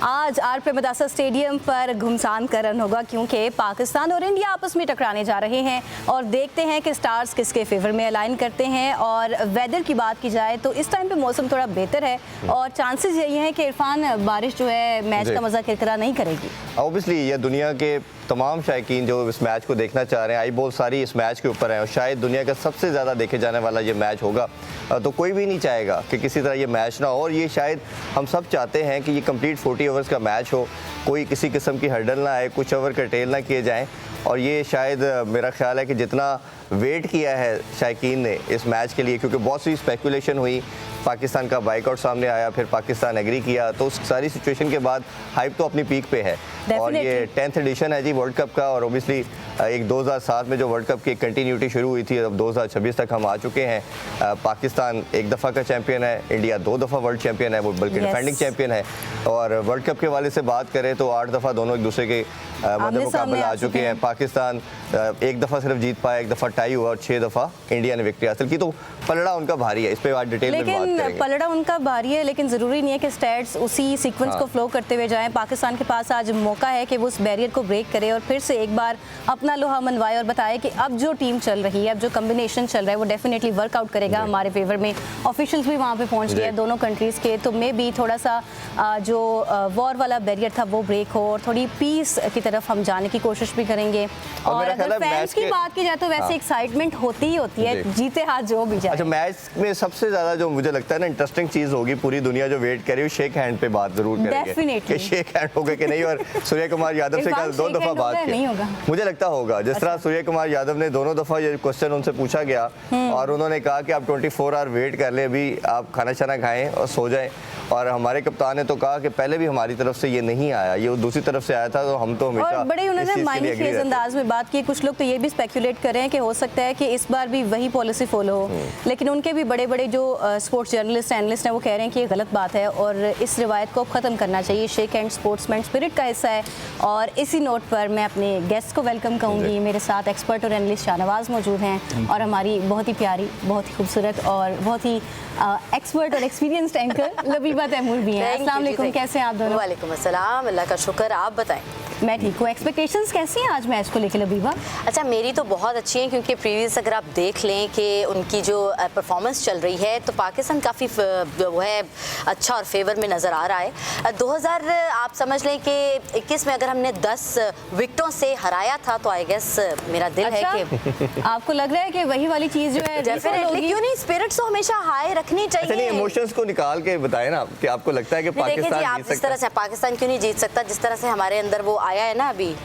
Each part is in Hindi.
आज आर प्रेमदासा स्टेडियम पर घुमसान का रन होगा क्योंकि पाकिस्तान और इंडिया आपस में टकराने जा रहे हैं और देखते हैं कि स्टार्स किसके फेवर में अलाइन करते हैं। और वेदर की बात की जाए तो इस टाइम पे मौसम थोड़ा बेहतर है और चांसेस यही हैं कि इरफान बारिश जो है मैच का मजा किरकिरा नहीं करेगी। ऑब्वियसली ये दुनिया के तमाम शायकीन जो इस मैच को देखना चाह रहे हैं, आई बॉल सारी इस मैच के ऊपर है और शायद दुनिया का सबसे ज़्यादा देखे जाने वाला ये मैच होगा। तो कोई भी नहीं चाहेगा कि किसी तरह ये मैच ना हो और ये शायद हम सब चाहते हैं कि ये कंप्लीट 40 ओवर्स का मैच हो, कोई किसी किस्म की हर्डल ना आए, कुछ ओवर कर्टेल ना किए जाएँ। और ये शायद मेरा ख्याल है कि जितना वेट किया है शायकीन ने इस मैच के लिए, क्योंकि बहुत सी स्पेकुलेशन हुई, पाकिस्तान का बाइकआउट सामने आया, फिर पाकिस्तान एग्री किया, तो उस सारी सिचुएशन के बाद हाइप तो अपनी पीक पे है। और ये 10th एडिशन है जी वर्ल्ड कप का और ओबियसली एक 2007 में जो वर्ल्ड कप की कंटिन्यूटी शुरू हुई थी, अब 2026 तक हम आ चुके हैं। पाकिस्तान एक दफ़ा का चैंपियन है, इंडिया 2 दफ़ा वर्ल्ड चैंपियन है, वो बल्कि डिफेंडिंग चैंपियन है। और वर्ल्ड कप के वाले से बात करें तो 8 दफ़ा दोनों एक दूसरे के मुकाबले आ चुके हैं। पाकिस्तान एक दफ़ा सिर्फ जीत पाया, एक दफ़ा टाई हुआ और 6 दफ़ा इंडिया ने विक्ट्री हासिल की। तो पलड़ा उनका भारी है, इस पर आज डिटेल में बात करेंगे। पलड़ा उनका भारी है लेकिन ज़रूरी नहीं है कि स्टैट्स उसी सीक्वेंस को फ्लो करते हुए जाएं। पाकिस्तान के पास आज मौका है कि वो उस बैरियर को ब्रेक करे और फिर से एक बार अपना लोहा मनवाए और बताए कि अब जो टीम चल रही है, अब जो कॉम्बिनेशन चल रहा है वो डेफिनेटली वर्कआउट करेगा हमारे फेवर में। ऑफिशियल्स भी वहाँ पे पहुँच गए दोनों कंट्रीज़ के, तो मे भी थोड़ा सा जो वॉर वाला बैरियर था वो ब्रेक हो और थोड़ी पीस की तरफ हम जाने की कोशिश भी करेंगे। और अगर फैंस की बात की जाए तो वैसे एक्साइटमेंट होती ही होती है, जीते हाथ जो भी जाए। अच्छा, मैच में सबसे ज़्यादा जो मुझे लगता है ना इंटरेस्टिंग चीज़ होगी, पूरी दुनिया जो वेट करे, शेक हैंड पे बात जरूर करेंगे कि शेक हैंड होगा कि नहीं। और सूर्य कुमार यादव से कल 2 दफ़ा बात की, मुझे लगता होगा जिस तरह सूर्य कुमार यादव ने दोनों दफ़ा ये क्वेश्चन उनसे पूछा गया और उन्होंने कहा कि आप 24 आवर वेट कर लें, अभी आप खाना शाना खाएं और सो जाएं। और हमारे कप्तान ने तो कहा कि पहले भी हमारी तरफ से ये नहीं आया, ये दूसरी तरफ से आया था, तो हम तो हमेशा बड़े उन्होंने माइंडफुल अंदाज में बात की। कुछ लोग तो ये भी स्पेकुलेट कर रहे हैं कि हो सकता है कि इस बार भी वही पॉलिसी फॉलो हो, लेकिन उनके भी बड़े बड़े जो स्पोर्ट्स जर्नलिस्ट एनालिस्ट हैं वो कह रहे हैं कि ये गलत बात है और इस रिवायत को ख़त्म करना चाहिए। शेक हैंड स्पोर्ट्समैन स्पिरिट का हिस्सा है। और इसी नोट पर मैं अपने गेस्ट को वेलकम कहूँगी। मेरे साथ एक्सपर्ट और एनालिस्ट शाहनवाज मौजूद हैं और हमारी बहुत ही प्यारी, बहुत ही खूबसूरत और बहुत ही एक्सपर्ट और एक्सपीरियंस्ड एंकर लबीबा तैमूर भी हैं। अस्सलाम वालेकुम, कैसे हैं आप दोनों? वालेकुम अस्सलाम, अल्लाह का शुक्र, आप बताएं। मैं ठीक हूँ। एक्सपेक्टेशंस कैसी हैं आज मैच को लेकर लबीबा? अच्छा, मेरी तो बहुत अच्छी है क्योंकि प्रीवियस अगर आप देख लें कि उनकी जो परफॉर्मेंस चल रही है तो पाकिस्तान काफ़ी वो है अच्छा और फेवर में नज़र आ रहा है। 2000 आप समझ लें कि 21 में अगर हमने 10 विकेटों से हराया था तो आई गेस मेरा दिल है कि आपको लग रहा है कि वही वाली चीज़ जो है डेफिनेटली, क्यों नहीं, स्पिरिट्स तो हमेशा हाई रखनी चाहिए। इमोशंस को निकाल के बताएं ना कि आपको लगता है कि पाकिस्तान आप जिस तरह से पाकिस्तान क्यों नहीं जीत सकता, जिस तरह से हमारे अंदर वो आया है ना अभी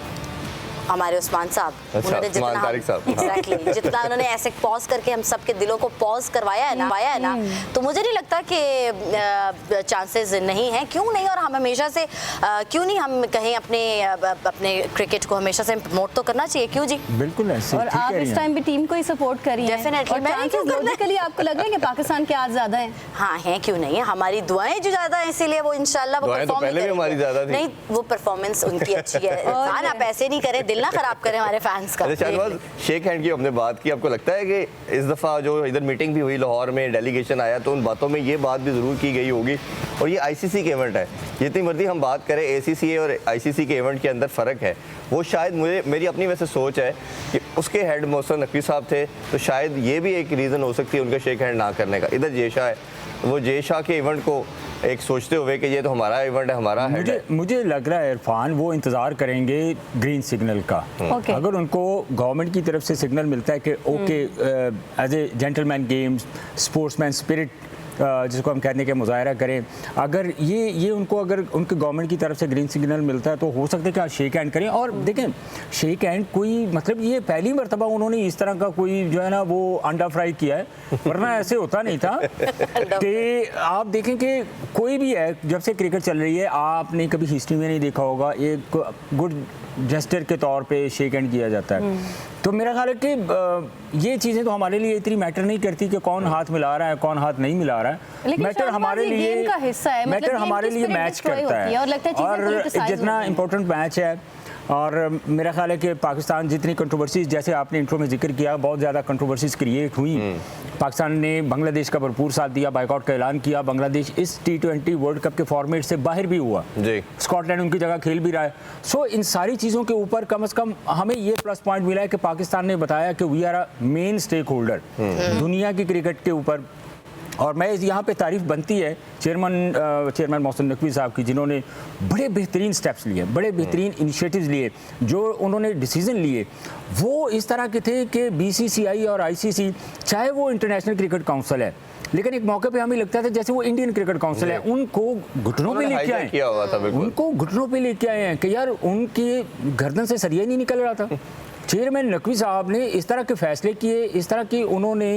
हमारे उस्मान साहब, उन्होंने जितना उन्होंने ऐसे पॉज करके हम सबके दिलों को पॉज करवाया है ना, तो मुझे नहीं लगता कि चांसेस नहीं हैं। क्यों नहीं, और हम हमेशा से क्यों नहीं हम कहें अपने क्रिकेट को हमेशा से प्रमोट तो करना चाहिए, क्यों जी? बिल्कुल ऐसे। और आप इस टाइम भी टीम को ही सपोर्ट कर रही हैं डेफिनेटली। लॉजिकली आपको लग रहा है कि पाकिस्तान के आज ज्यादा हैं? हाँ हैं, क्यों नहीं है, हमारी दुआएं जो ज्यादा है इसीलिए वो इंशाल्लाह वो परफॉर्म नहीं, वो परफॉर्मेंस उनकी अच्छी है। आप ऐसे नहीं करें, दिल ना खराब करें हमारे फैंस का। शेक हैंड की हमने बात की, आपको लगता है कि इस दफ़ा जो इधर मीटिंग भी हुई लाहौर में, डेलीगेशन आया, तो उन बातों में ये बात भी ज़रूर की गई होगी। और ये आईसीसी के इवेंट है, जितनी मर्जी हम बात करें एसीसी और आईसीसी के इवेंट के अंदर फ़र्क है, वो शायद मेरी अपनी वैसे सोच है कि उसके हेड मोहसिन नकवी साहब थे, तो शायद ये भी एक रीज़न हो सकती है उनका शेक हैंड ना करने का। इधर जयशाह है, वो जयशाह के इवेंट को एक सोचते हुए कि ये तो हमारा इवेंट है, हमारा हेड है। मुझे लग रहा है इरफान वो इंतज़ार करेंगे ग्रीन सिग्नल का। अगर उनको गवर्नमेंट की तरफ से सिग्नल मिलता है कि okay as a gentleman games, sportsman spirit जिसको हम कहने के मुजाहरा करें, अगर ये उनको अगर उनके गवर्नमेंट की तरफ से ग्रीन सिग्नल मिलता है तो हो सकता है कि आज शेक हैंड करें। और देखें, शेक हैंड कोई मतलब ये पहली मरतबा उन्होंने इस तरह का कोई जो है ना वो अंडा फ्राई किया है, वरना ऐसे होता नहीं था। कि आप देखें कि कोई भी है, जब से क्रिकेट चल रही है आपने कभी हिस्ट्री में नहीं देखा होगा एक गुड जेस्टर के तौर पे शेक हैंड किया जाता है। तो मेरा ख्याल है कि ये चीज़ें तो हमारे लिए इतनी मैटर नहीं करती कि कौन हाथ मिला रहा है कौन हाथ नहीं मिला रहा है। मैटर हमारे लिए गेम का हिस्सा है, मैटर हमारे लिए मैच करता है और जितना इम्पोर्टेंट मैच है। और मेरा ख्याल है कि पाकिस्तान जितनी कंट्रोवर्सीज, जैसे आपने इंट्रो में जिक्र किया, बहुत ज़्यादा कंट्रोवर्सीज क्रिएट हुई। पाकिस्तान ने बांग्लादेश का भरपूर साथ दिया, बाइकआउट का ऐलान किया। बांग्लादेश इस T20 वर्ल्ड कप के फॉर्मेट से बाहर भी हुआ जी। स्कॉटलैंड उनकी जगह खेल भी रहा है। सो इन सारी चीज़ों के ऊपर कम से कम हमें ये प्लस पॉइंट मिला है कि पाकिस्तान ने बताया कि we are a main stakeholder दुनिया की क्रिकेट के ऊपर। और मैं यहाँ पे तारीफ बनती है चेयरमैन मोहसिन नकवी साहब की, जिन्होंने बड़े बेहतरीन स्टेप्स लिए, बड़े बेहतरीन इनिशिएटिव्स लिए। जो उन्होंने डिसीजन लिए वो इस तरह के थे कि BCCI और ICC, चाहे वो इंटरनेशनल क्रिकेट काउंसिल है, लेकिन एक मौके पे हमें लगता था जैसे वो इंडियन क्रिकेट काउंसिल है, उनको घुटनों पे लेके आए, उनको घुटनों पे लेके आए हैं कि यार उनकी गर्दन से सरिया नहीं निकल रहा था। चेयरमैन नकवी साहब ने इस तरह के फैसले किए, इस तरह की उन्होंने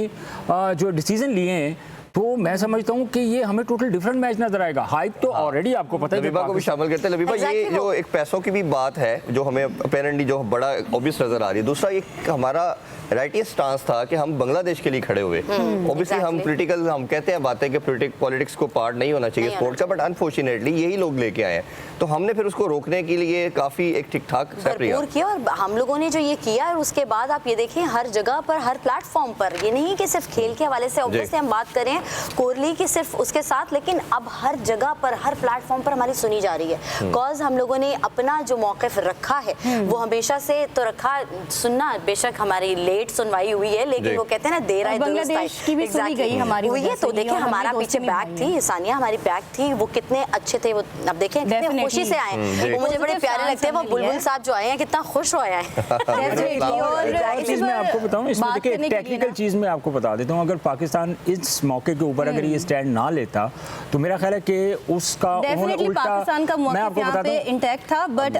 जो डिसीजन लिए हैं, तो मैं समझता हूँ कि ये हमें टोटल डिफरेंट मैच नजर आएगा। हाइप तो ऑलरेडी आपको पता है। लबीबा को भी शामिल करते हैं। लबीबा, ये जो एक पैसों की भी बात है जो हमें अपेरेंटली जो बड़ा ऑब्वियस नजर आ रही है। दूसरा एक हमारा राइटिंग स्टांस था कि हम बांग्लादेश के लिए खड़े हुए। ऑब्वियसली हम पॉलिटिकल, हम कहते हैं बातें कि पॉलिटिक्स को पार्ट नहीं होना चाहिए स्पोर्ट्स का, बट अनफॉर्चुनेटली यही लोग लेके आए हैं। तो हमने फिर उसको रोकने के लिए काफी एक ठीक ठाक भरपूर किया और हम लोगों ने जो ये किया, और उसके बाद आप ये देखिए हर जगह पर, हर प्लेटफॉर्म पर, ये नहीं कि सिर्फ खेल के हवाले से ऑब्वियसली हम बात करें कोहली की सिर्फ उसके साथ, लेकिन अब हर जगह पर, हर प्लेटफॉर्म पर हमारी सुनी जा रही है। कॉज हम लोगों ने अपना जो मौक़िफ़ रखा है वो हमेशा से तो रखा, सुनना बेशक हमारी लेट सुनवाई हुई है, लेकिन वो कहते हैं ना देर आए बांग्लादेश की भी सुनी गई हमारी वजह से। तो देखिए हमारा पीछे बैक थी, सानिया हमारी बैक थी, वो कितने अच्छे थे। वो अब देखें कितने खुशी से आए हैं, वो मुझे बड़े प्यारे लगते हैं। वो बुलबुल साहब जो आए हैं कितना खुश हो आए हैं। और चीज़ मैं आपको बताऊं, इसमें देखिए टेक्निकल चीज़ मैं आपको बता देता हूँ। अगर पाकिस्तान इस मौके के ऊपर अगर ये स्टैंड ना लेता तो मेरा ख्याल है कि उसका उल्टा, पाकिस्तान का मौक़िफ़ यहाँ पे इंटैक्ट था। बट